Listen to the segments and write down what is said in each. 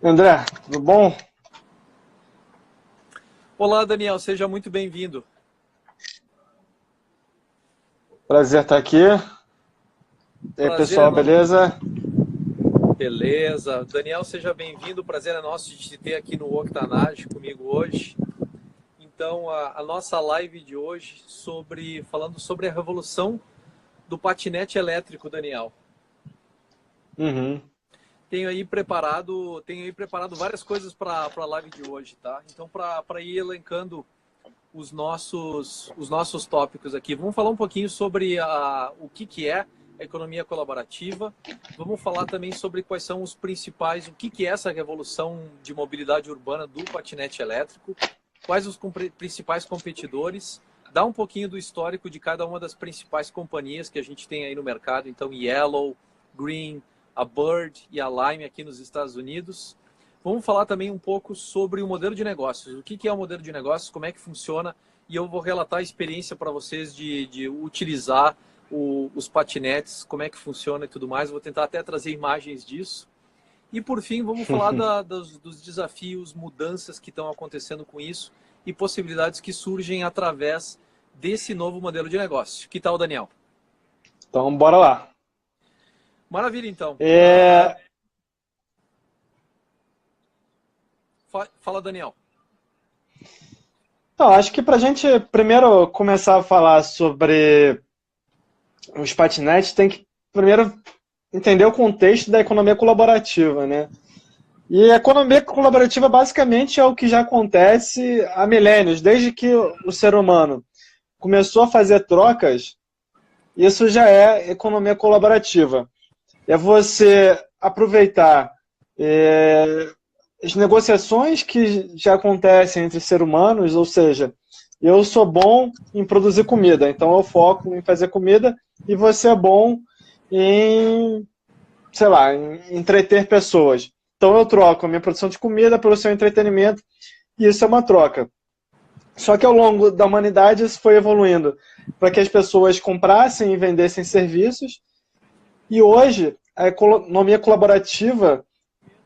André, tudo bom? Olá, Daniel, seja muito bem-vindo. Prazer estar aqui. E aí, Prazer é pessoal, nosso. beleza? Beleza. Daniel, seja bem-vindo. Prazer é nosso de te ter aqui no Octanage comigo hoje. Então, a nossa live de hoje falando sobre a revolução do patinete elétrico, Daniel. Uhum. Tenho aí preparado várias coisas para a live de hoje, tá? Então, para ir elencando os nossos tópicos aqui. Vamos falar um pouquinho sobre o que é a economia colaborativa. Vamos falar também sobre quais são os principais, o que é essa revolução de mobilidade urbana do patinete elétrico, quais os principais competidores, dar um pouquinho do histórico de cada uma das principais companhias que a gente tem aí no mercado, então Yellow, Green, a Bird e a Lime aqui nos Estados Unidos. Vamos falar também um pouco sobre o modelo de negócios. O que é o modelo de negócios, como é que funciona, e eu vou relatar a experiência para vocês de utilizar os patinetes, como é que funciona e tudo mais. Vou tentar até trazer imagens disso. E por fim, vamos falar dos desafios, mudanças que estão acontecendo com isso e possibilidades que surgem através desse novo modelo de negócio. Que tal, Daniel? Então, bora lá. Maravilha, então. É, Fala, Daniel. Então, acho que para a gente primeiro começar a falar sobre os patinetes, tem que primeiro entender o contexto da economia colaborativa, né? E a economia colaborativa basicamente é o que já acontece há milênios, desde que o ser humano começou a fazer trocas, isso já é economia colaborativa. É você aproveitar as negociações que já acontecem entre seres humanos, ou seja, eu sou bom em produzir comida, então eu foco em fazer comida e você é bom em, sei lá, em entreter pessoas. Então eu troco a minha produção de comida pelo seu entretenimento e isso é uma troca. Só que ao longo da humanidade isso foi evoluindo para que as pessoas comprassem e vendessem serviços e hoje a economia colaborativa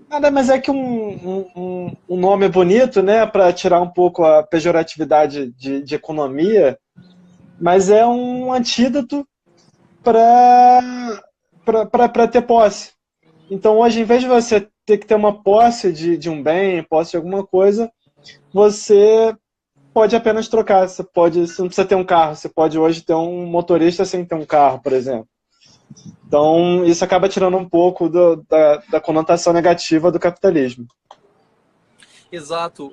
nada mais é que um nome bonito, né, para tirar um pouco a pejoratividade de economia, mas é um antídoto para ter posse. Então, hoje, em vez de você ter que ter uma posse de um bem, posse de alguma coisa, você pode apenas trocar. Você não precisa ter um carro, você pode hoje ter um motorista sem ter um carro, por exemplo. Então, isso acaba tirando um pouco da conotação negativa do capitalismo. Exato.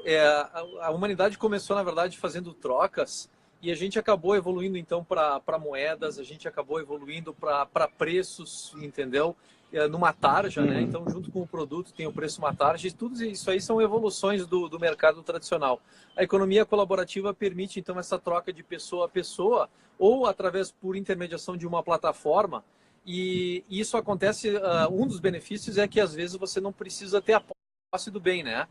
A humanidade começou, na verdade, fazendo trocas e a gente acabou evoluindo, então, para moedas, a gente acabou evoluindo para preços, entendeu? Numa tarja, né? Uhum. Então, junto com o produto, tem o preço uma tarja e tudo isso aí são evoluções do mercado tradicional. A economia colaborativa permite, então, essa troca de pessoa a pessoa ou através, por intermediação de uma plataforma. E isso acontece, um dos benefícios é que, às vezes, você não precisa ter a posse do bem, né?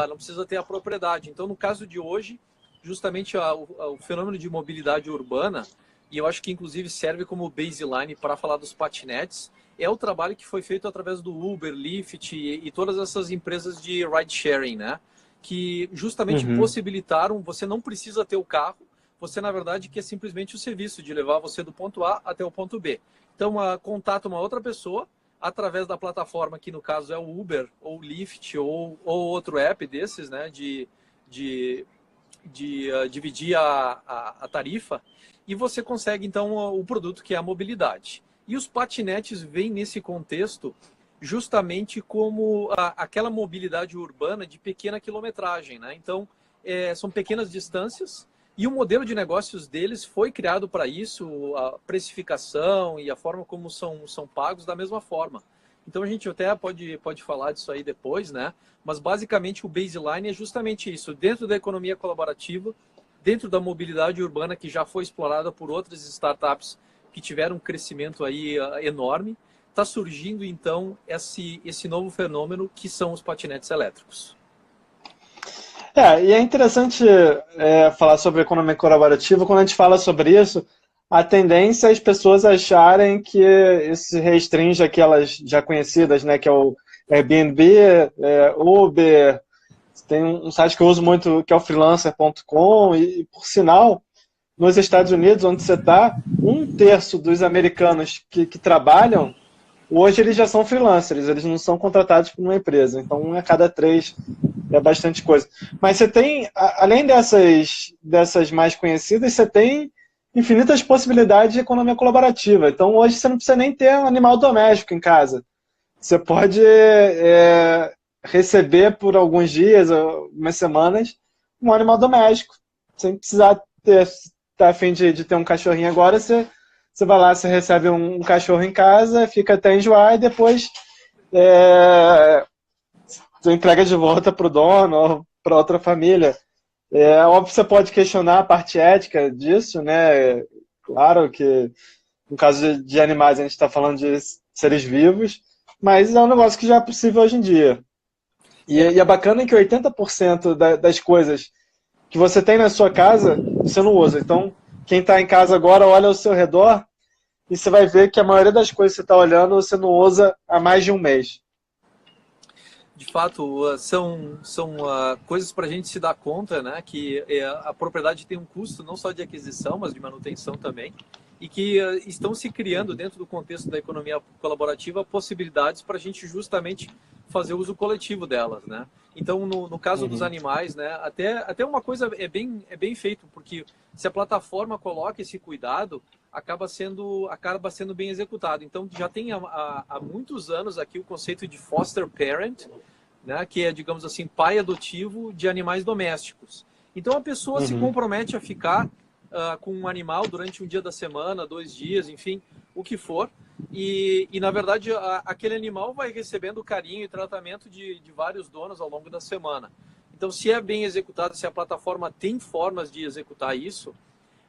Não precisa ter a propriedade. Então, no caso de hoje, justamente o fenômeno de mobilidade urbana, e eu acho que inclusive serve como baseline para falar dos patinetes, é o trabalho que foi feito através do Uber, Lyft e todas essas empresas de ride sharing, né? Que justamente Uhum. possibilitaram, você não precisa ter o carro, você na verdade quer simplesmente o serviço de levar você do ponto A até o ponto B. Então, contata uma outra pessoa, através da plataforma, que no caso é o Uber, ou o Lyft, ou outro app desses, né, de, de dividir a tarifa, e você consegue, então, o produto que é a mobilidade. E os patinetes vêm nesse contexto justamente como aquela mobilidade urbana de pequena quilometragem, né? Então, são pequenas distâncias e o modelo de negócios deles foi criado para isso, a precificação e a forma como são pagos da mesma forma. Então a gente até pode falar disso aí depois, né? Mas basicamente o baseline é justamente isso. Dentro da economia colaborativa, dentro da mobilidade urbana que já foi explorada por outras startups que tiveram um crescimento aí enorme, está surgindo então esse novo fenômeno que são os patinetes elétricos. E é interessante falar sobre economia colaborativa. Quando a gente fala sobre isso, a tendência é as pessoas acharem que isso restringe aquelas já conhecidas, né, que é Airbnb, Uber, tem um site que eu uso muito que é o freelancer.com e, por sinal, nos Estados Unidos, onde você está, 1/3 dos americanos que trabalham, hoje eles já são freelancers, eles não são contratados por uma empresa. Então, 1 a cada 3 é bastante coisa. Mas você tem, além dessas mais conhecidas, você tem infinitas possibilidades de economia colaborativa. Então, hoje você não precisa nem ter um animal doméstico em casa. Você pode receber por alguns dias, umas semanas, um animal doméstico, sem precisar ter, tá a fim de ter um cachorrinho agora, você vai lá, você recebe um cachorro em casa, fica até enjoar e depois você entrega de volta para o dono ou para outra família. Óbvio que você pode questionar a parte ética disso, né? Claro que no caso de animais a gente está falando de seres vivos, mas é um negócio que já é possível hoje em dia. E é bacana que 80% das coisas que você tem na sua casa, você não usa. Então, quem está em casa agora, olha ao seu redor e você vai ver que a maioria das coisas que você está olhando, você não usa há mais de um mês. De fato, são coisas para a gente se dar conta, né, que a propriedade tem um custo não só de aquisição, mas de manutenção também, e que estão se criando dentro do contexto da economia colaborativa possibilidades para a gente justamente fazer uso coletivo delas, né? Então, no caso dos animais, né, até uma coisa é bem feito, porque se a plataforma coloca esse cuidado, acaba sendo bem executado. Então, já tem há muitos anos aqui o conceito de foster parent, né, que é, digamos assim, pai adotivo de animais domésticos. Então, a pessoa se compromete a ficar com um animal durante um dia da semana, 2 dias, enfim, o que for. E na verdade, aquele animal vai recebendo carinho e tratamento de vários donos ao longo da semana. Então, se é bem executado, se a plataforma tem formas de executar isso,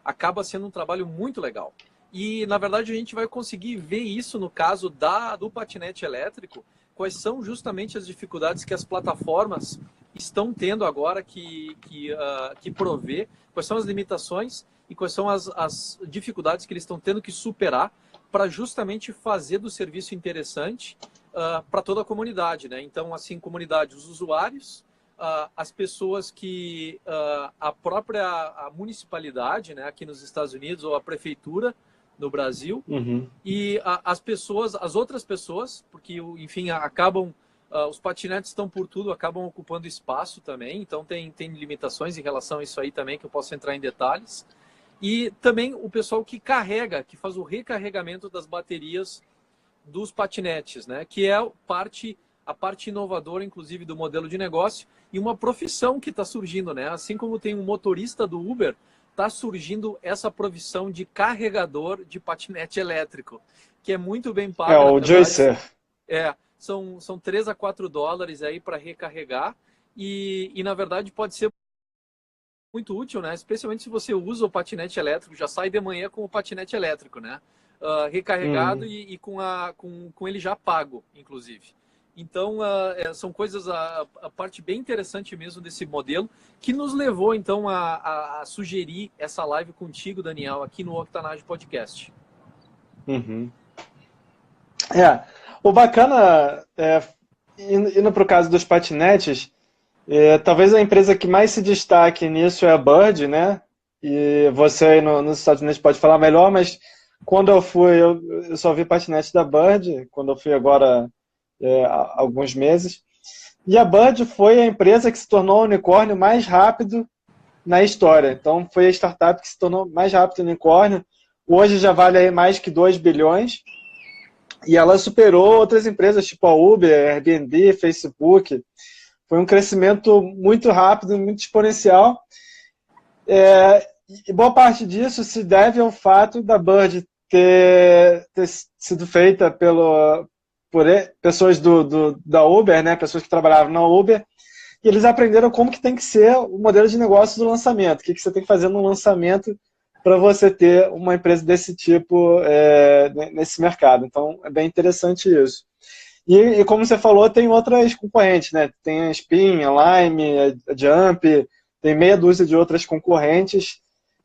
acaba sendo um trabalho muito legal. E, na verdade, a gente vai conseguir ver isso no caso do patinete elétrico, quais são justamente as dificuldades que as plataformas estão tendo agora que prover, quais são as limitações e quais são as dificuldades que eles estão tendo que superar para justamente fazer do serviço interessante para toda a comunidade, né? Então, assim, comunidade, os usuários, as pessoas que a municipalidade, né, aqui nos Estados Unidos, ou a prefeitura no Brasil, e as outras pessoas, porque, enfim, os patinetes estão por tudo, acabam ocupando espaço também, então tem limitações em relação a isso aí também, que eu posso entrar em detalhes. E também o pessoal que que faz o recarregamento das baterias dos patinetes, né? Que é a parte inovadora, inclusive, do modelo de negócio e uma profissão que está surgindo, né? Assim como tem um motorista do Uber, está surgindo essa profissão de carregador de patinete elétrico, que é muito bem pago. O Juicer. São 3 a 4 dólares aí para recarregar e, na verdade, pode ser muito útil, né? Especialmente se você usa o patinete elétrico, já sai de manhã com o patinete elétrico, né? Recarregado e com ele já pago, inclusive. Então, são coisas, a parte bem interessante mesmo desse modelo, que nos levou, então, a sugerir essa live contigo, Daniel, aqui no Octanage Podcast. O bacana, indo para o caso dos patinetes, talvez a empresa que mais se destaque nisso é a Bird, né? E você aí nos Estados Unidos pode falar melhor, mas quando eu fui, eu só vi patinete da Bird, quando eu fui agora há alguns meses. E a Bird foi a empresa que se tornou o unicórnio mais rápido na história. Então, foi a startup que se tornou mais rápido unicórnio. Hoje já vale aí mais que 2 bilhões. E ela superou outras empresas, tipo a Uber, Airbnb, Facebook. Foi um crescimento muito rápido, muito exponencial. E boa parte disso se deve ao fato da Bird ter sido feita por pessoas da Uber, né, pessoas que trabalhavam na Uber, e eles aprenderam como que tem que ser o modelo de negócio do lançamento, o que você tem que fazer no lançamento para você ter uma empresa desse tipo nesse mercado. Então, é bem interessante isso. E como você falou, tem outras concorrentes, né? Tem a Spin, a Lime, a Jump, tem meia dúzia de outras concorrentes,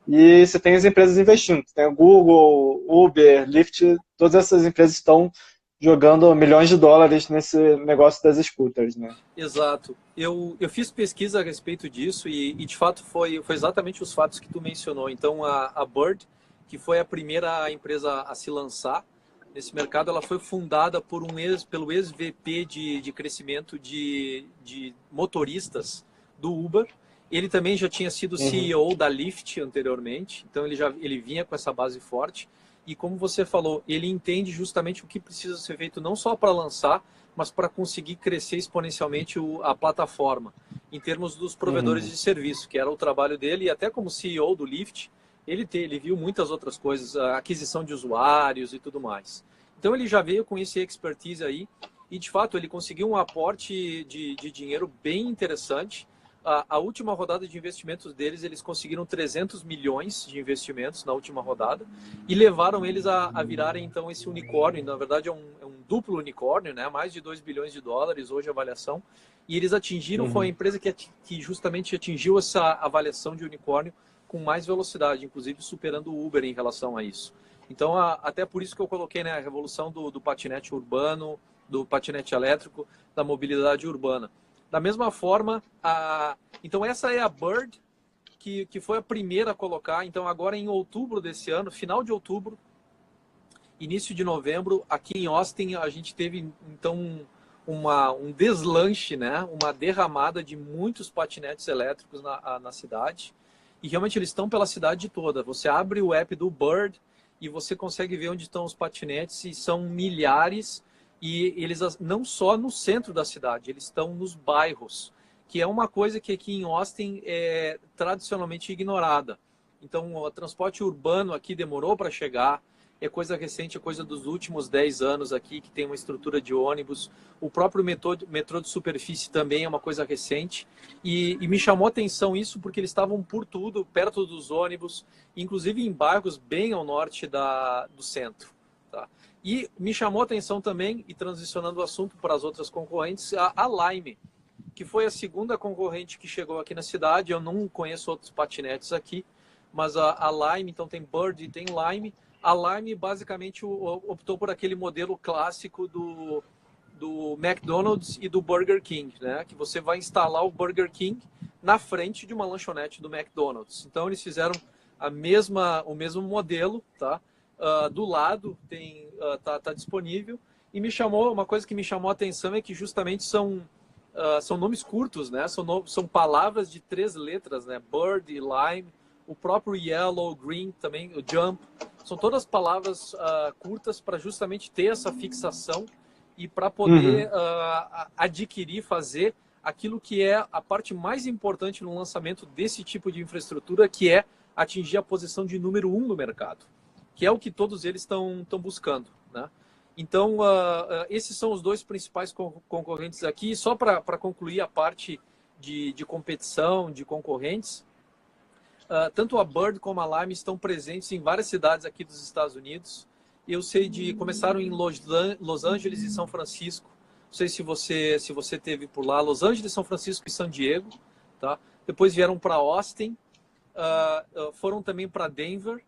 e você tem as empresas investindo. Tem o Google, Uber, Lyft, todas essas empresas estão jogando milhões de dólares nesse negócio das scooters, né? Exato. Eu fiz pesquisa a respeito disso e de fato foi exatamente os fatos que tu mencionou. Então a Bird, que foi a primeira empresa a se lançar nesse mercado, ela foi fundada por pelo ex-VP de crescimento de motoristas do Uber. Ele também já tinha sido CEO da Lyft anteriormente, então ele vinha com essa base forte. E como você falou, ele entende justamente o que precisa ser feito não só para lançar, mas para conseguir crescer exponencialmente a plataforma, em termos dos provedores de serviço, que era o trabalho dele, e até como CEO do Lyft, ele viu muitas outras coisas, a aquisição de usuários e tudo mais. Então ele já veio com esse expertise aí, e de fato ele conseguiu um aporte de dinheiro bem interessante. A última rodada de investimentos deles, eles conseguiram 300 milhões de investimentos na última rodada e levaram eles a virarem, então, esse unicórnio. Na verdade, é um duplo unicórnio, né? Mais de 2 bilhões de dólares hoje a avaliação. E eles atingiram, foi a empresa que justamente atingiu essa avaliação de unicórnio com mais velocidade, inclusive superando o Uber em relação a isso. Então, até por isso que eu coloquei, né, a revolução do patinete urbano, do patinete elétrico, da mobilidade urbana. Da mesma forma, então essa é a Bird, que foi a primeira a colocar. Então agora em outubro desse ano, final de outubro, início de novembro, aqui em Austin, a gente teve então um deslanche, né? Uma derramada de muitos patinetes elétricos na cidade. E realmente eles estão pela cidade toda. Você abre o app do Bird e você consegue ver onde estão os patinetes, e são milhares. E eles não só no centro da cidade, eles estão nos bairros, que é uma coisa que aqui em Austin é tradicionalmente ignorada. Então, o transporte urbano aqui demorou para chegar, é coisa recente, é coisa dos últimos 10 anos aqui, que tem uma estrutura de ônibus. O próprio metrô de superfície também é uma coisa recente. E me chamou a atenção isso porque eles estavam por tudo, perto dos ônibus, inclusive em bairros bem ao norte do centro. Tá? E me chamou a atenção também, e transicionando o assunto para as outras concorrentes, a Lime, que foi a segunda concorrente que chegou aqui na cidade. Eu não conheço outros patinetes aqui, mas a Lime, então tem Bird e tem Lime. A Lime basicamente optou por aquele modelo clássico do McDonald's e do Burger King, né? Que você vai instalar o Burger King na frente de uma lanchonete do McDonald's. Então eles fizeram o mesmo modelo, tá? Do lado tá disponível, e uma coisa que me chamou a atenção é que justamente são nomes curtos, né? São palavras de 3 letras, né? Bird e Lime, o próprio Yellow, Green também, o Jump, são todas palavras curtas para justamente ter essa fixação e para poder adquirir, fazer aquilo que é a parte mais importante no lançamento desse tipo de infraestrutura, que é atingir a posição de número 1 no mercado, que é o que todos eles estão buscando, né? Então, esses são os 2 principais concorrentes aqui. Só para concluir a parte de competição, de concorrentes, tanto a Bird como a Lime estão presentes em várias cidades aqui dos Estados Unidos. Eu sei começaram em Los Angeles e São Francisco. Não sei se você teve por lá. Los Angeles, São Francisco e San Diego, tá? Depois vieram para Austin, foram também para Denver.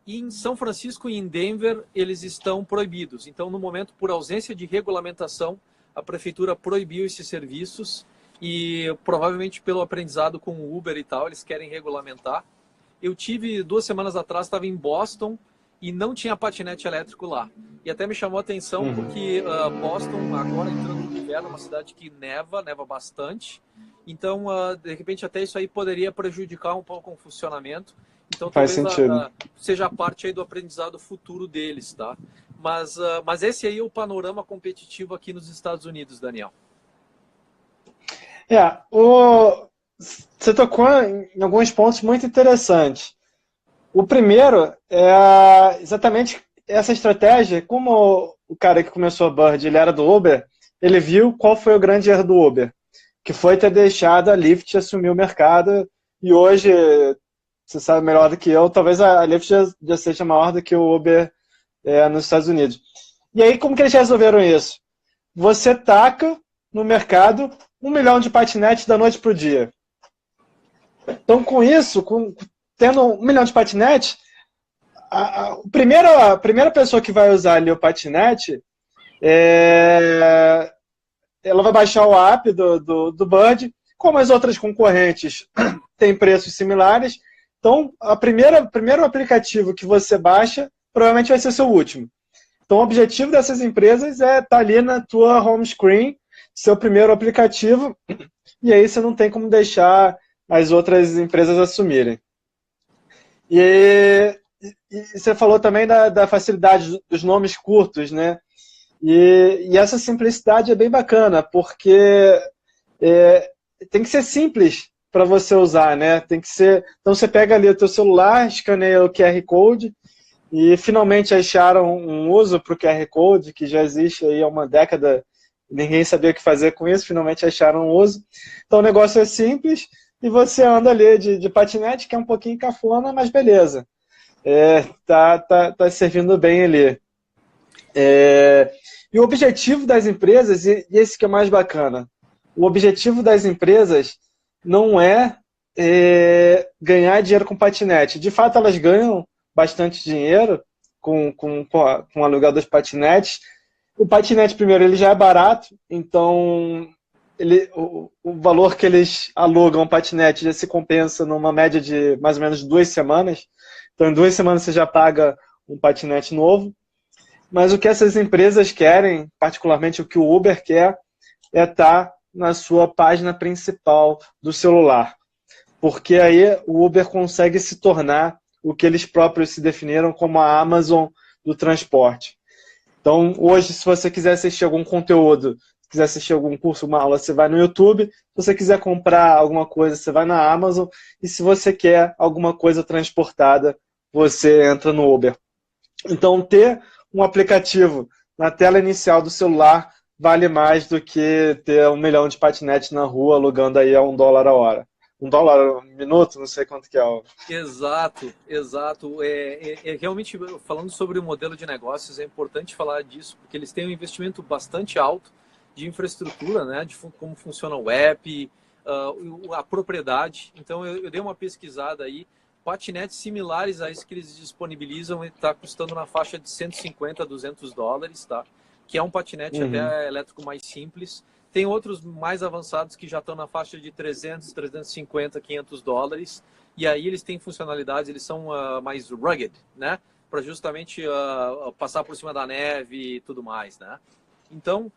E em São Francisco e em Denver eles estão proibidos. Então, no momento, por ausência de regulamentação, a prefeitura proibiu esses serviços, e provavelmente pelo aprendizado com o Uber e tal, eles querem regulamentar. Eu tive 2 semanas atrás, estava em Boston e não tinha patinete elétrico lá. E até me chamou a atenção porque Boston, agora entrando no inverno, é uma cidade que neva bastante. Então, de repente, até isso aí poderia prejudicar um pouco o funcionamento. Então, Faz talvez sentido. seja parte aí do aprendizado futuro deles, tá? Mas esse aí é o panorama competitivo aqui nos Estados Unidos, Daniel. Você tocou em alguns pontos muito interessantes. O primeiro é exatamente essa estratégia. Como o cara que começou a Bird, ele era do Uber, ele viu qual foi o grande erro do Uber, que foi ter deixado a Lyft assumir o mercado, e hoje, você sabe melhor do que eu, talvez a Lyft já seja maior do que o Uber nos Estados Unidos. E aí, como que eles resolveram isso? Você taca no mercado 1 milhão de patinetes da noite para o dia. Então, com isso, tendo 1 milhão de patinetes, a primeira pessoa que vai usar ali o patinete, Ela vai baixar o app do Bud, como as outras concorrentes têm preços similares. Então, primeiro aplicativo que você baixa provavelmente vai ser seu último. Então, o objetivo dessas empresas é estar ali na tua home screen, seu primeiro aplicativo, e aí você não tem como deixar as outras empresas assumirem. E você falou também da facilidade dos nomes curtos, né? E essa simplicidade é bem bacana, porque tem que ser simples para você usar, né? Tem que ser. Então você pega ali o teu celular, escaneia o QR Code e finalmente acharam um uso para o QR Code que já existe aí há uma década. Ninguém sabia o que fazer com isso, finalmente acharam um uso. Então o negócio é simples e você anda ali de patinete, que é um pouquinho cafona, mas beleza. Tá servindo bem ali. E o objetivo das empresas, e esse que é mais bacana, o objetivo das empresas não é ganhar dinheiro com patinete. De fato, elas ganham bastante dinheiro com o aluguel dos patinetes. O patinete, primeiro, ele já é barato, então o valor que eles alugam o patinete já se compensa numa média de mais ou menos 2 semanas. Então, em 2 semanas você já paga um patinete novo. Mas o que essas empresas querem, particularmente o que o Uber quer, é estar na sua página principal do celular. Porque aí o Uber consegue se tornar o que eles próprios se definiram como a Amazon do transporte. Então, hoje, se você quiser assistir algum conteúdo, se quiser assistir algum curso, uma aula, você vai no YouTube. Se você quiser comprar alguma coisa, você vai na Amazon. E se você quer alguma coisa transportada, você entra no Uber. Então, ter um aplicativo na tela inicial do celular vale mais do que ter 1 milhão de patinetes na rua alugando aí a $1 a hora. $1 um minuto, não sei quanto que é. Exato, exato. Realmente, falando sobre o modelo de negócios, é importante falar disso, porque eles têm um investimento bastante alto de infraestrutura, né, de como funciona o app, a propriedade. Então, eu dei uma pesquisada aí, patinetes similares a esse que eles disponibilizam está custando na faixa de 150 a $200, tá? Que é um patinete até elétrico mais simples. Tem outros mais avançados que já estão na faixa de 300, 350, $500. E aí eles têm funcionalidades, eles são mais rugged, né? Para justamente passar por cima da neve e tudo mais, né? Então,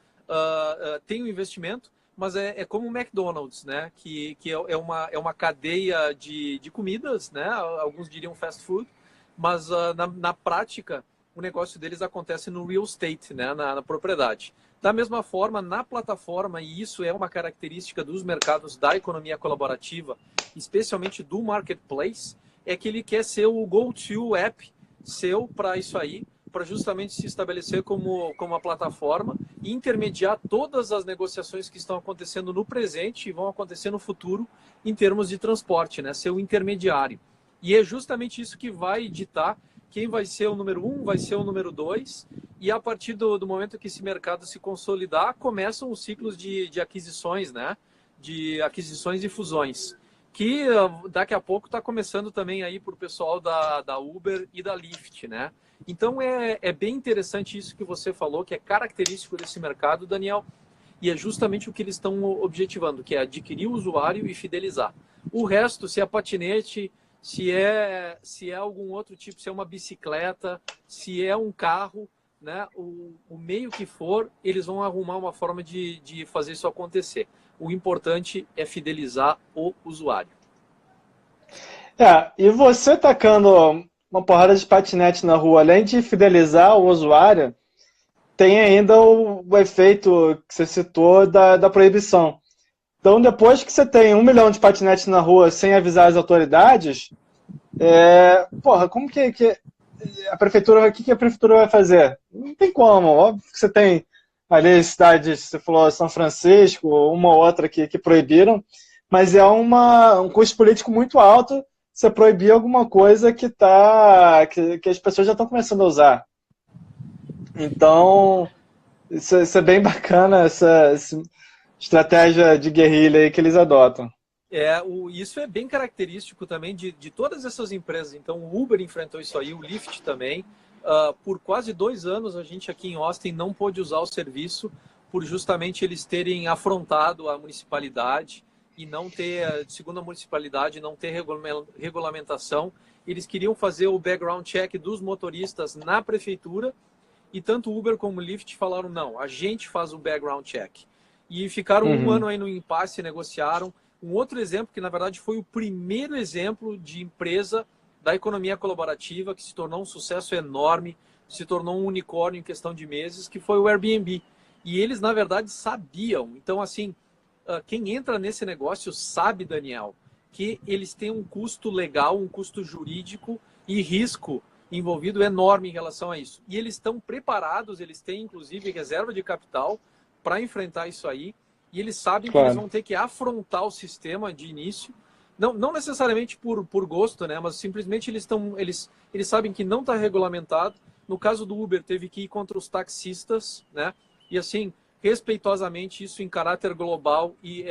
tem um investimento, mas é como o McDonald's, né? Que é uma cadeia de comidas, né? Alguns diriam fast food, mas na prática o negócio deles acontece no real estate, né? Na propriedade. Da mesma forma, na plataforma, e isso é uma característica dos mercados da economia colaborativa, especialmente do marketplace, é que ele quer ser o go-to app seu para isso aí, para justamente se estabelecer como uma plataforma e intermediar todas as negociações que estão acontecendo no presente e vão acontecer no futuro em termos de transporte, né? Ser o intermediário. E é justamente isso que vai ditar quem vai ser o número 1, vai ser o número 2, e a partir do momento que esse mercado se consolidar, começam os ciclos de aquisições, né? De aquisições e fusões, que daqui a pouco está começando também aí para o pessoal da Uber e da Lyft, né? Então é bem interessante isso que você falou, que é característico desse mercado, Daniel, e é justamente o que eles estão objetivando, que é adquirir o usuário e fidelizar. O resto, se é patinete, se é algum outro tipo, se é uma bicicleta, se é um carro, né? O meio que for, eles vão arrumar uma forma de fazer isso acontecer. O importante é fidelizar o usuário. E você tacando uma porrada de patinete na rua, além de fidelizar o usuário, tem ainda o efeito que você citou da proibição. Então, depois que você tem 1 milhão de patinetes na rua sem avisar as autoridades, como que a prefeitura, o que a prefeitura vai fazer? Não tem como. Óbvio que você tem ali cidades, você falou São Francisco, uma ou outra que proibiram, mas é um custo político muito alto você proibir alguma coisa que as pessoas já estão começando a usar. Então, isso é bem bacana, essa estratégia de guerrilha aí que eles adotam. Isso é bem característico também de todas essas empresas. Então, o Uber enfrentou isso aí, o Lyft também. por quase 2 anos, a gente aqui em Austin não pôde usar o serviço por justamente eles terem afrontado a municipalidade e não ter, segundo a municipalidade, não ter regulamentação. Eles queriam fazer o background check dos motoristas na prefeitura e tanto Uber como Lyft falaram, não, a gente faz o background check. E ficaram um ano aí no impasse, negociaram. Um outro exemplo, que na verdade foi o primeiro exemplo de empresa da economia colaborativa, que se tornou um sucesso enorme, se tornou um unicórnio em questão de meses, que foi o Airbnb. E eles, na verdade, sabiam. Então, assim, quem entra nesse negócio sabe, Daniel, que eles têm um custo legal, um custo jurídico e risco envolvido enorme em relação a isso. E eles estão preparados, eles têm, inclusive, reserva de capital para enfrentar isso aí. E eles sabem que eles vão ter que afrontar o sistema de início. Não necessariamente por gosto, né? Mas simplesmente eles sabem que não está regulamentado. No caso do Uber, teve que ir contra os taxistas, né? E assim, respeitosamente, isso em caráter global. E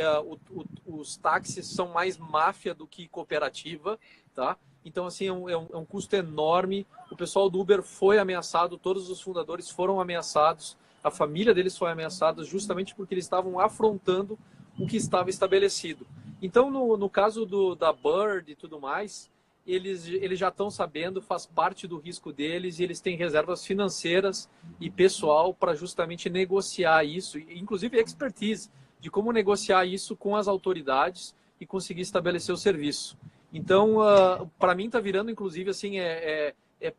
os táxis são mais máfia do que cooperativa, tá? Então, assim, é um custo enorme. O pessoal do Uber foi ameaçado, todos os fundadores foram ameaçados, a família deles foi ameaçada justamente porque eles estavam afrontando o que estava estabelecido. Então, no caso da Bird e tudo mais, eles já estão sabendo, faz parte do risco deles, e eles têm reservas financeiras e pessoal para justamente negociar isso, inclusive expertise de como negociar isso com as autoridades e conseguir estabelecer o serviço. Então, para mim, está virando, inclusive, assim, é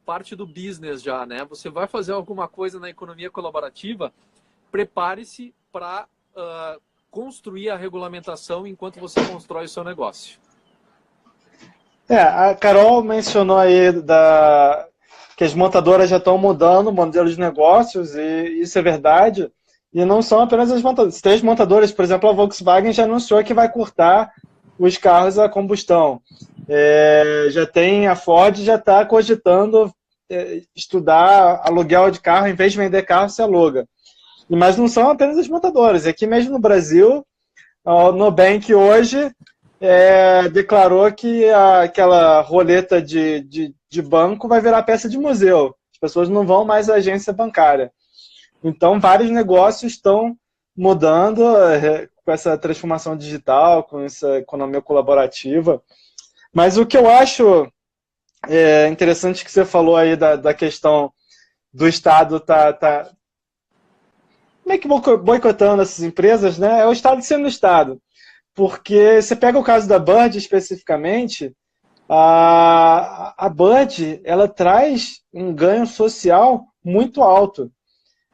parte do business já, né? Você vai fazer alguma coisa na economia colaborativa, prepare-se para construir a regulamentação enquanto você constrói o seu negócio. A Carol mencionou aí que as montadoras já estão mudando o modelo de negócios, e isso é verdade. E não são apenas as montadoras. Tem as montadoras, por exemplo, a Volkswagen já anunciou que vai cortar os carros a combustão. Já tem a Ford, já está cogitando estudar aluguel de carro, em vez de vender carro, se aluga. Mas não são apenas as montadoras. Aqui mesmo no Brasil, o Nubank hoje declarou que aquela roleta de banco vai virar peça de museu. As pessoas não vão mais à agência bancária. Então, vários negócios estão mudando com essa transformação digital, com essa economia colaborativa. Mas o que eu acho interessante que você falou aí da questão do Estado tá meio que boicotando essas empresas, né? É o Estado sendo o Estado. Porque você pega o caso da Bird especificamente, a Bird, ela traz um ganho social muito alto.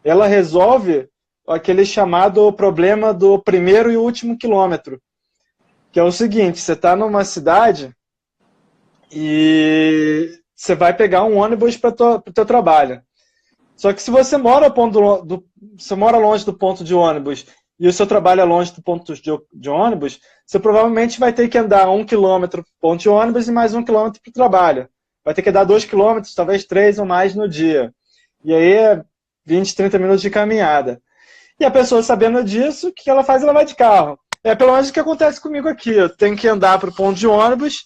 Ela resolve aquele chamado problema do primeiro e último quilômetro, que é o seguinte: você está numa cidade e você vai pegar um ônibus para o teu trabalho. Só que se você mora, você mora longe do ponto de ônibus e o seu trabalho é longe do ponto de ônibus, você provavelmente vai ter que andar 1 quilômetro para o ponto de ônibus e mais 1 quilômetro para o trabalho. Vai ter que dar 2 quilômetros, talvez 3 ou mais no dia. E aí é 20, 30 minutos de caminhada. E a pessoa, sabendo disso, o que ela faz? Ela vai de carro. É pelo menos o que acontece comigo aqui. Eu tenho que andar para o ponto de ônibus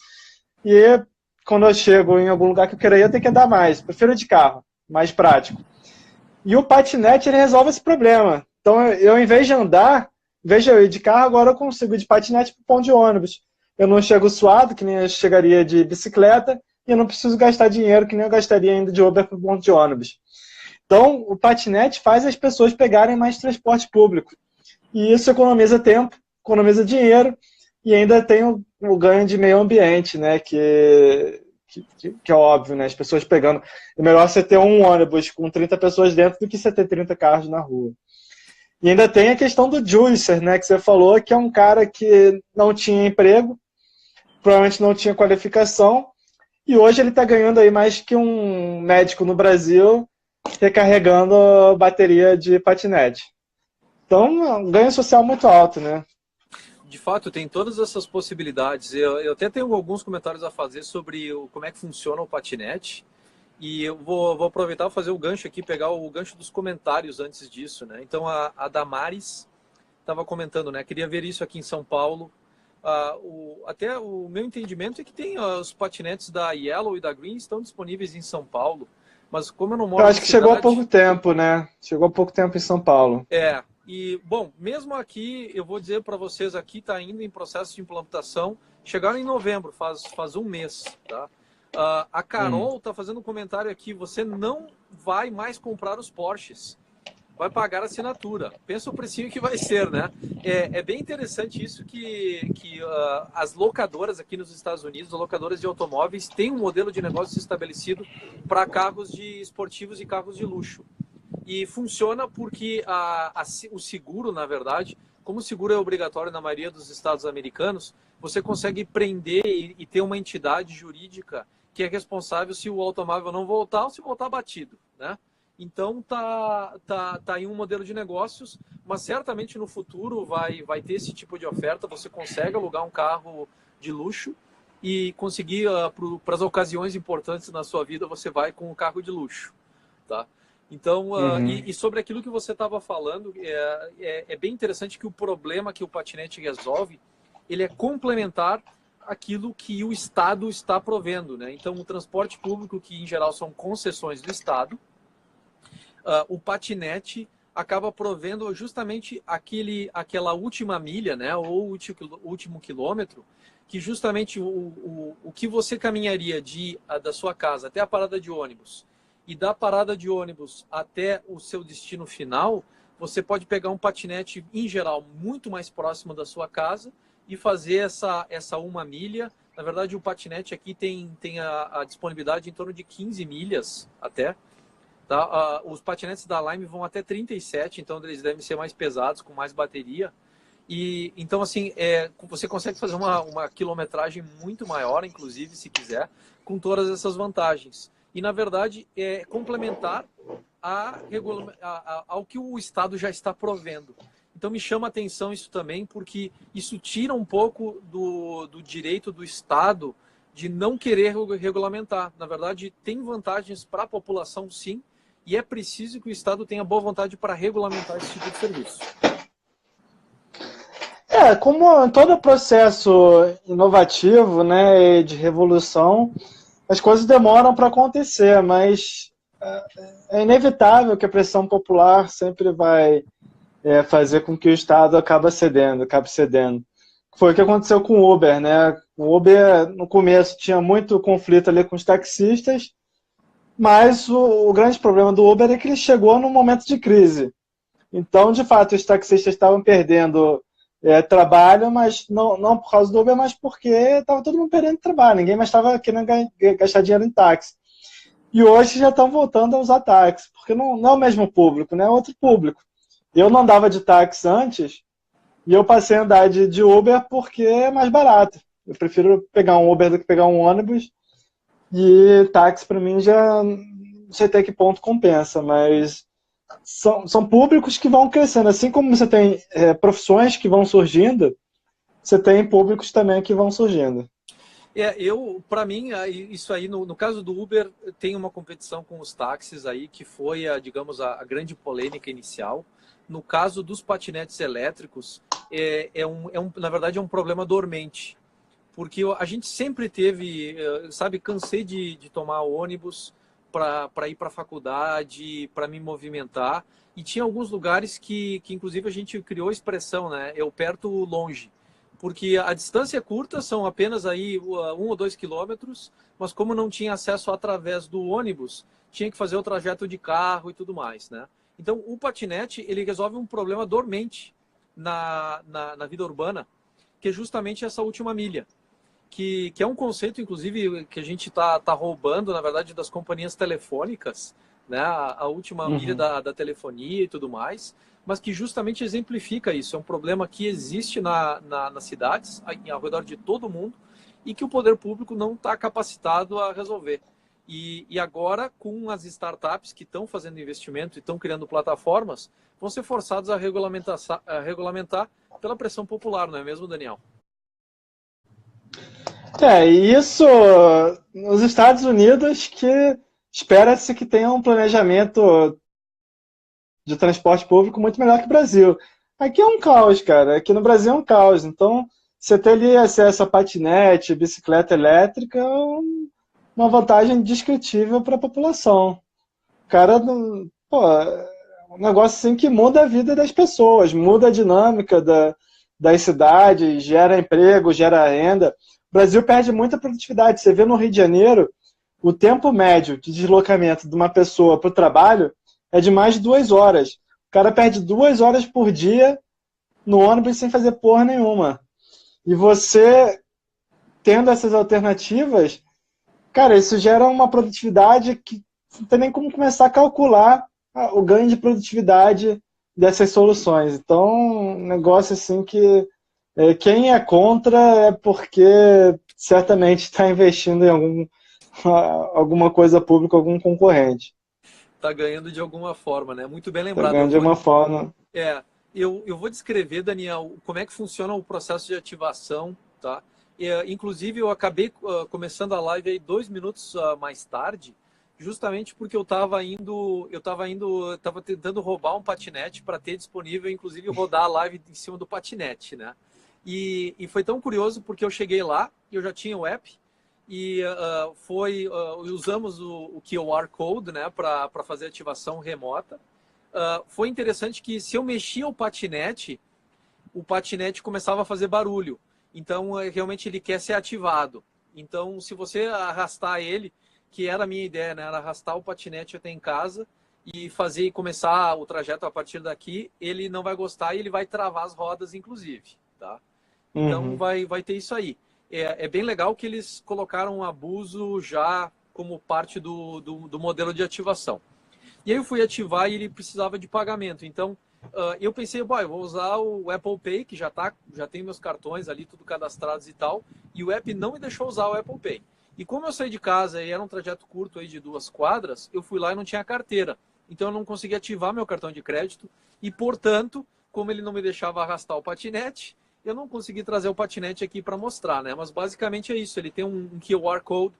e quando eu chego em algum lugar que eu quero ir, eu tenho que andar mais. Prefiro ir de carro, mais prático. E o patinete, ele resolve esse problema. Então, eu, em vez de andar, em vez de eu ir de carro, agora eu consigo ir de patinete para o ponto de ônibus. Eu não chego suado, que nem eu chegaria de bicicleta, e eu não preciso gastar dinheiro, que nem eu gastaria ainda de Uber para o ponto de ônibus. Então, o patinete faz as pessoas pegarem mais transporte público. E isso economiza tempo, economiza dinheiro, e ainda tem o ganho de meio ambiente, né? Que é óbvio, né? As pessoas pegando. É melhor você ter um ônibus com 30 pessoas dentro do que você ter 30 carros na rua. E ainda tem a questão do juicer, né? Que você falou, que é um cara que não tinha emprego, provavelmente não tinha qualificação, e hoje ele está ganhando aí mais que um médico no Brasil recarregando bateria de patinete. Então, é um ganho social muito alto, né? De fato, tem todas essas possibilidades. Eu até tenho alguns comentários a fazer sobre como é que funciona o patinete. E eu vou aproveitar e fazer o gancho aqui, pegar o gancho dos comentários antes disso, né? Então, a Damares estava comentando, né? Queria ver isso aqui em São Paulo. Até o meu entendimento é que tem os patinetes da Yellow e da Green estão disponíveis em São Paulo. Mas como eu não Eu moro na acho que chegou há cidade, pouco tempo, né? Chegou há pouco tempo em São Paulo. e bom, mesmo aqui, eu vou dizer para vocês, aqui está indo em processo de implantação, chegaram em novembro, faz um mês, tá? A Hum. Carol está fazendo um comentário aqui, você não vai mais comprar os Porsches, vai pagar a assinatura. Pensa o precinho que vai ser, né? É bem interessante isso que as locadoras aqui nos Estados Unidos, as locadoras de automóveis, têm um modelo de negócio estabelecido para carros de esportivos e carros de luxo. E funciona porque o seguro, na verdade, como o seguro é obrigatório na maioria dos estados americanos, você consegue prender e ter uma entidade jurídica que é responsável se o automóvel não voltar ou se voltar batido, né? Então tá aí um modelo de negócios, mas certamente no futuro vai ter esse tipo de oferta. Você consegue alugar um carro de luxo e conseguir para as ocasiões importantes na sua vida você vai com o carro de luxo, tá? Então, Uhum. e sobre aquilo que você estava falando, é bem interessante que o problema que o patinete resolve, ele é complementar aquilo que o Estado está provendo, né? Então, o transporte público, que em geral são concessões do Estado, o patinete acaba provendo justamente aquela última milha, né, ou último quilômetro, que justamente o que você caminharia da sua casa até a parada de ônibus e da parada de ônibus até o seu destino final, você pode pegar um patinete, em geral, muito mais próximo da sua casa e fazer essa uma milha. Na verdade, o patinete aqui tem a disponibilidade em torno de 15 milhas até. Tá? Os patinetes da Lime vão até 37, então eles devem ser mais pesados, com mais bateria. E então, assim, você consegue fazer uma quilometragem muito maior, inclusive, se quiser, com todas essas vantagens. E, na verdade, é complementar ao que o Estado já está provendo. Então, me chama a atenção isso também, porque isso tira um pouco do direito do Estado de não querer regulamentar. Na verdade, tem vantagens para a população, sim, e é preciso que o Estado tenha boa vontade para regulamentar esse tipo de serviço. Como em todo processo inovativo, né, de revolução, as coisas demoram para acontecer, mas é inevitável que a pressão popular sempre vai fazer com que o Estado acabe cedendo. Foi o que aconteceu com o Uber, né? O Uber, no começo, tinha muito conflito ali com os taxistas, mas o grande problema do Uber é que ele chegou num momento de crise. Então, de fato, os taxistas estavam perdendo trabalho, mas não por causa do Uber, mas porque estava todo mundo perdendo trabalho, ninguém mais estava querendo gastar dinheiro em táxi. E hoje já estão voltando a usar táxi, porque não é o mesmo público, né? É outro público. Eu não andava de táxi antes, e eu passei a andar de Uber porque é mais barato. Eu prefiro pegar um Uber do que pegar um ônibus, e táxi para mim já não sei até que ponto compensa, mas são públicos que vão crescendo. Assim como você tem profissões que vão surgindo, você tem públicos também que vão surgindo. Para mim, isso aí, no caso do Uber, tem uma competição com os táxis aí, que foi, digamos, a grande polêmica inicial. No caso dos patinetes elétricos, na verdade, é um problema dormente. Porque a gente sempre teve, sabe, cansei de tomar ônibus para ir para a faculdade, para me movimentar. E tinha alguns lugares que, inclusive, a gente criou a expressão, né? Eu perto longe. Porque a distância é curta, são apenas aí 1 ou 2 quilômetros, mas como não tinha acesso através do ônibus, tinha que fazer o trajeto de carro e tudo mais, né? Então, o patinete, ele resolve um problema dormente na vida urbana, que é justamente essa última milha. Que é um conceito, inclusive, que a gente tá roubando, na verdade, das companhias telefônicas, né? A última milha Uhum. da telefonia e tudo mais, mas que justamente exemplifica isso. É um problema que existe nas cidades, ao redor de todo mundo, e que o poder público não está capacitado a resolver. E agora, com as startups que estão fazendo investimento e estão criando plataformas, vão ser forçados a regulamentar pela pressão popular, não é mesmo, Daniel? E isso nos Estados Unidos, que espera-se que tenha um planejamento de transporte público muito melhor que o Brasil. Aqui é um caos, cara. Aqui no Brasil é um caos. Então, você ter ali acesso a patinete, bicicleta elétrica, é uma vantagem indescritível para a população. cara, pô, é um negócio assim que muda a vida das pessoas, muda a dinâmica das cidades, gera emprego, gera renda. O Brasil perde muita produtividade. Você vê no Rio de Janeiro, o tempo médio de deslocamento de uma pessoa para o trabalho é de mais de 2 horas. O cara perde 2 horas por dia no ônibus sem fazer porra nenhuma. E você, tendo essas alternativas, cara, isso gera uma produtividade que não tem nem como começar a calcular o ganho de produtividade dessas soluções. Então, um negócio assim que quem é contra é porque certamente está investindo em alguma coisa pública, algum concorrente. Tá ganhando de alguma forma, né? Muito bem Está lembrado. ganhando de uma forma. É, eu vou descrever, Daniel, como é que funciona o processo de ativação, tá? Inclusive, eu acabei começando a live aí 2 minutos mais tarde, justamente porque eu estava tentando roubar um patinete para ter disponível, inclusive rodar a live em cima do patinete, né? E foi tão curioso porque eu cheguei lá, eu já tinha o app e usamos o QR Code, né, para fazer ativação remota. Foi interessante que se eu mexia o patinete começava a fazer barulho. Então, realmente ele quer ser ativado. Então, se você arrastar ele, que era a minha ideia, né? Era arrastar o patinete até em casa e fazer e começar o trajeto a partir daqui, ele não vai gostar e ele vai travar as rodas, inclusive, tá? Então, Uhum. vai ter isso aí. É bem legal que eles colocaram o abuso já como parte do modelo de ativação. E aí eu fui ativar e ele precisava de pagamento. Então, eu pensei, eu vou usar o Apple Pay, que já tem meus cartões ali, tudo cadastrados e tal, e o app não me deixou usar o Apple Pay. E como eu saí de casa e era um trajeto curto aí de 2 quadras, eu fui lá e não tinha carteira. Então eu não consegui ativar meu cartão de crédito e, portanto, como ele não me deixava arrastar o patinete, eu não consegui trazer o patinete aqui para mostrar, né? Mas basicamente é isso, ele tem um QR Code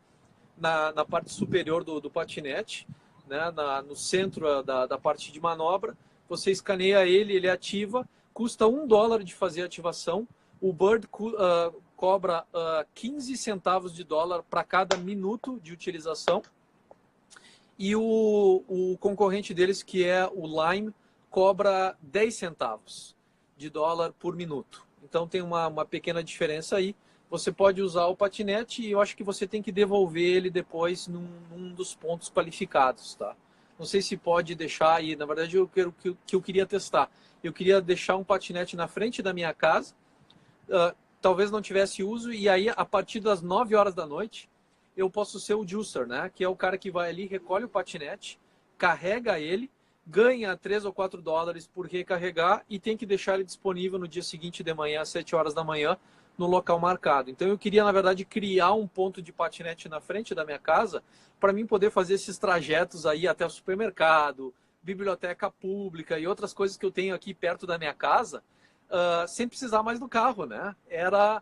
na parte superior do patinete, né, no centro da parte de manobra. Você escaneia ele, ele ativa, custa $1 de fazer a ativação. O Bird cobra 15 centavos de dólar para cada minuto de utilização. E o concorrente deles, que é o Lime, cobra 10 centavos de dólar por minuto. Então tem uma pequena diferença aí. Você pode usar o patinete e eu acho que você tem que devolver ele depois num dos pontos qualificados, tá? Não sei se pode deixar aí. Na verdade, eu queria testar. Eu queria deixar um patinete na frente da minha casa, talvez não tivesse uso, e aí a partir das 9 horas da noite eu posso ser o juicer, né? Que é o cara que vai ali, recolhe o patinete, carrega ele, ganha 3 ou 4 dólares por recarregar e tem que deixar ele disponível no dia seguinte de manhã, às 7 horas da manhã, no local marcado. Então eu queria, na verdade, criar um ponto de patinete na frente da minha casa para mim poder fazer esses trajetos aí até o supermercado, biblioteca pública e outras coisas que eu tenho aqui perto da minha casa, sem precisar mais do carro, né? Era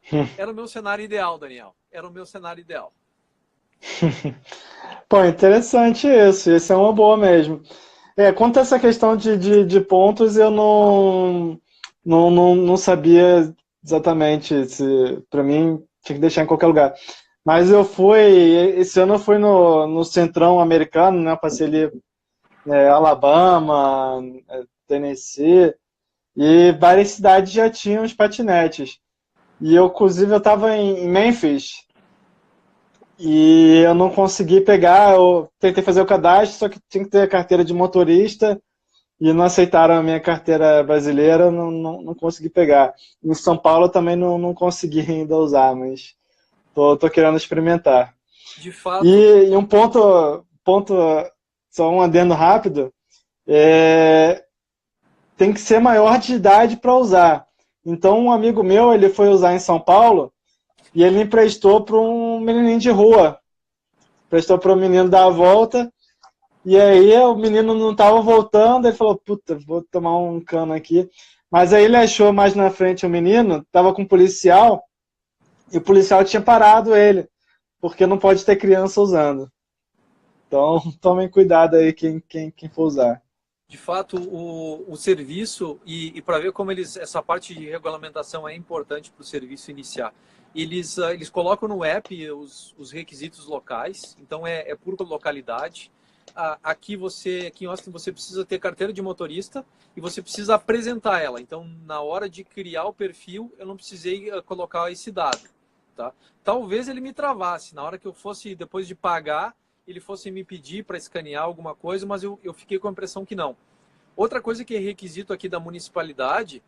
o meu cenário ideal, Daniel. Era o meu cenário ideal. Pô, interessante isso. Isso é uma boa mesmo. Quanto a essa questão de pontos, eu não sabia exatamente se, para mim, tinha que deixar em qualquer lugar. Mas esse ano eu fui no Centrão americano, né? Passei ali Alabama, Tennessee, e várias cidades já tinham os patinetes. E eu, inclusive, eu estava em Memphis, e eu não consegui pegar, eu tentei fazer o cadastro, só que tinha que ter a carteira de motorista e não aceitaram a minha carteira brasileira, não consegui pegar. Em São Paulo eu também não consegui ainda usar, mas tô querendo experimentar. De fato, E um ponto, só um adendo rápido, tem que ser maior de idade para usar. Então um amigo meu, ele foi usar em São Paulo e ele emprestou para um menininho de rua. Prestou para o menino dar a volta, e aí o menino não estava voltando, ele falou, puta, vou tomar um cano aqui. Mas aí ele achou mais na frente o menino, estava com um policial, e o policial tinha parado ele, porque não pode ter criança usando. Então, tomem cuidado aí quem for usar. de fato, o serviço, e para ver como essa parte de regulamentação é importante para o serviço iniciar. Eles colocam no app os requisitos locais, então é por localidade. aqui em Austin você precisa ter carteira de motorista e você precisa apresentar ela. Então, na hora de criar o perfil, eu não precisei colocar esse dado. Tá? Talvez ele me travasse. Na hora que eu fosse, depois de pagar, ele fosse me pedir para escanear alguma coisa, mas eu fiquei com a impressão que não. Outra coisa que é requisito aqui da municipalidade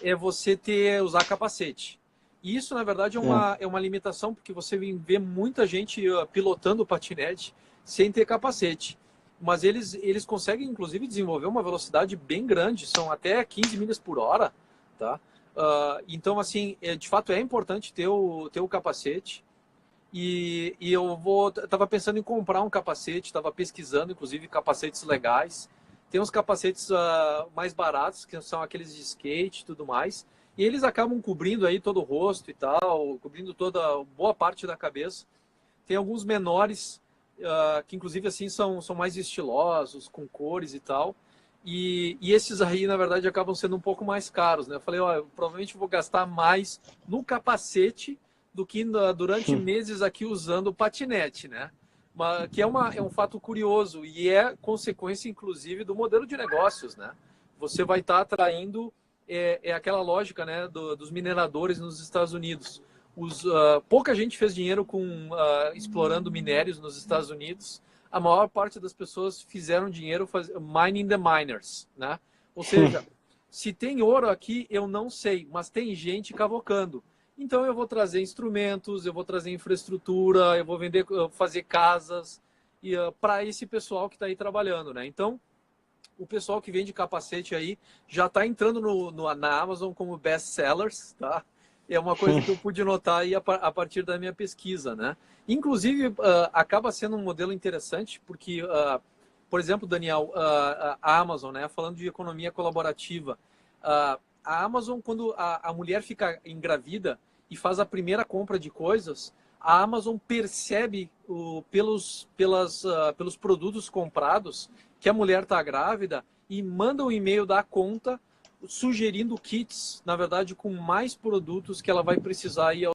é você usar capacete. E isso, na verdade, é uma limitação, porque você vê muita gente pilotando o patinete sem ter capacete. Mas eles conseguem, inclusive, desenvolver uma velocidade bem grande, são até 15 milhas por hora, tá? Então, assim, de fato é importante ter o capacete. E eu estava pensando em comprar um capacete, estava pesquisando, inclusive, capacetes legais. Tem uns capacetes mais baratos, que são aqueles de skate e tudo mais. E eles acabam cobrindo aí todo o rosto e tal, cobrindo toda boa parte da cabeça. Tem alguns menores, que inclusive assim são mais estilosos, com cores e tal. E esses aí, na verdade, acabam sendo um pouco mais caros, né? Eu falei, ó, eu provavelmente vou gastar mais no capacete do que durante meses aqui usando o patinete, né? Mas, que é um fato curioso e é consequência, inclusive, do modelo de negócios, né? Você vai estar atraindo, aquela lógica, né, dos mineradores nos Estados Unidos. Pouca gente fez dinheiro explorando minérios nos Estados Unidos. A maior parte das pessoas fizeram dinheiro mining the miners, né? Ou seja, se tem ouro aqui, eu não sei, mas tem gente cavocando. Então eu vou trazer instrumentos, eu vou trazer infraestrutura, eu vou fazer casas para esse pessoal que está aí trabalhando, né? Então, o pessoal que vende capacete aí já está entrando na Amazon como best sellers, tá? É uma coisa que eu pude notar aí a partir da minha pesquisa, né? Inclusive, acaba sendo um modelo interessante, porque, por exemplo, Daniel, a Amazon, né? Falando de economia colaborativa, a Amazon, quando a mulher fica engravida e faz a primeira compra de coisas, a Amazon percebe pelos produtos comprados que a mulher está grávida e manda um e-mail da conta sugerindo kits, na verdade, com mais produtos que ela vai precisar ir